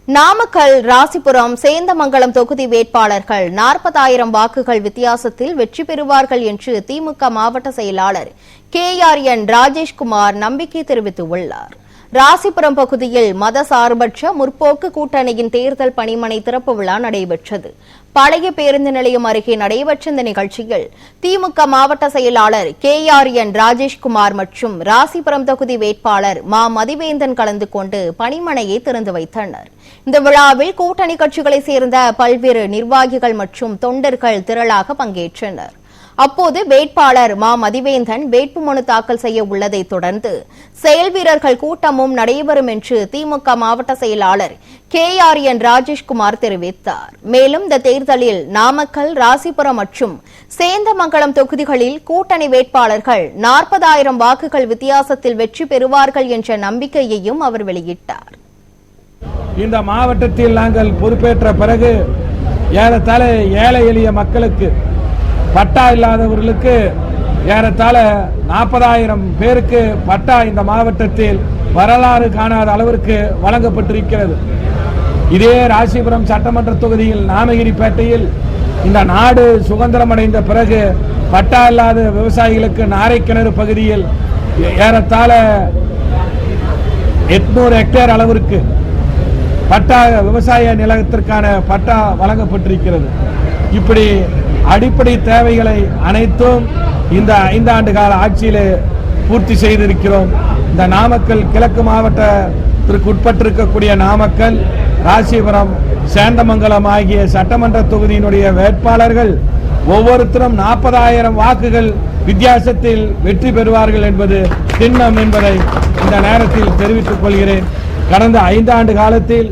நாமக்கல், ராசிபுரம், சேந்தமங்கலம் தொகுதி வேட்பாளர்கள் 40,000 வாக்குகள் வித்தியாசத்தில் வெற்றி பெறுவார்கள் என்று திமுக மாவட்ட செயலாளர் KRN ராஜேஷ்குமார் நம்பிக்கை தெரிவித்துள்ளார். ராசிபுரம் பகுதியில் மதசார்பற்ற முற்போக்கு கூட்டணியின் தேர்தல் பணிமனை திறப்பு விழா நடைபெற்றது. பழைய பேருந்து நிலையம் அருகே நடைபெற்ற இந்த நிகழ்ச்சியில் திமுக மாவட்ட செயலாளர் KRN ராஜேஷ்குமார் மற்றும் ராசிபுரம் தொகுதி வேட்பாளர் மதிவேந்தன் கலந்து கொண்டு பணிமனையை திறந்து வைத்தனர். இந்த விழாவில் கூட்டணி கட்சிகளைச் சேர்ந்த பல்வேறு நிர்வாகிகள் மற்றும் தொண்டர்கள் திரளாக பங்கேற்றனர். அப்போது வேட்பாளர் மதிவேந்தன் வேட்புமனு தாக்கல் செய்ய உள்ளதை தொடர்ந்து செயல் வீரர்கள் கூட்டமும் நடைபெறும் என்று திமுக மாவட்ட செயலாளர் KRN ராஜேஷ்குமார் தெரிவித்தார். மேலும் இந்த தேர்தலில் நாமக்கல், ராசிபுரம் மற்றும் சேந்தமங்கலம் தொகுதிகளில் கூட்டணி வேட்பாளர்கள் 40,000 வாக்குகள் வித்தியாசத்தில் வெற்றி பெறுவார்கள் என்ற நம்பிக்கையையும் அவர் வெளியிட்டார். இந்த மாவட்டத்தில் நாங்கள் பொறுப்பேற்ற பிறகு ஏறத்தாழ ஏழை எளிய மக்களுக்கு, பட்டா இல்லாதவர்களுக்கு ஏறத்தாழ 40,000 பேருக்கு பட்டா இந்த மாவட்டத்தில் வரலாறு காணாத அளவிற்கு வழங்கப்பட்டிருக்கிறது. இதே ராசிபுரம் சட்டமன்ற தொகுதியில் நாமகிரிப்பேட்டையில் இந்த நாடு சுதந்திரம் அடைந்த பிறகு பட்டா இல்லாத விவசாயிகளுக்கு நாரைக்கிணறு பகுதியில் ஏறத்தாழ 800 ஹெக்டேர் அளவிற்கு பட்டா, விவசாய நிலத்திற்கான பட்டா வழங்கப்பட்டிருக்கிறது. இப்படி அடிப்படை தேவைகளை அனைத்தும் இந்த 5 ஆண்டு கால ஆட்சியிலே பூர்த்தி செய்திருக்கிறோம். இந்த நாமக்கல் கிழக்கு மாவட்டத்திற்கு உட்பட்டிருக்கக்கூடிய நாமக்கல், ராசிபுரம், சேந்தமங்கலம் ஆகிய சட்டமன்ற தொகுதியினுடைய வேட்பாளர்கள் ஒவ்வொருத்தரும் 40,000 வாக்குகள் வித்தியாசத்தில் வெற்றி பெறுவார்கள் என்பது திண்ணம் என்பதை இந்த நேரத்தில் தெரிவித்துக் கொள்கிறேன். கடந்த 5 ஆண்டு காலத்தில்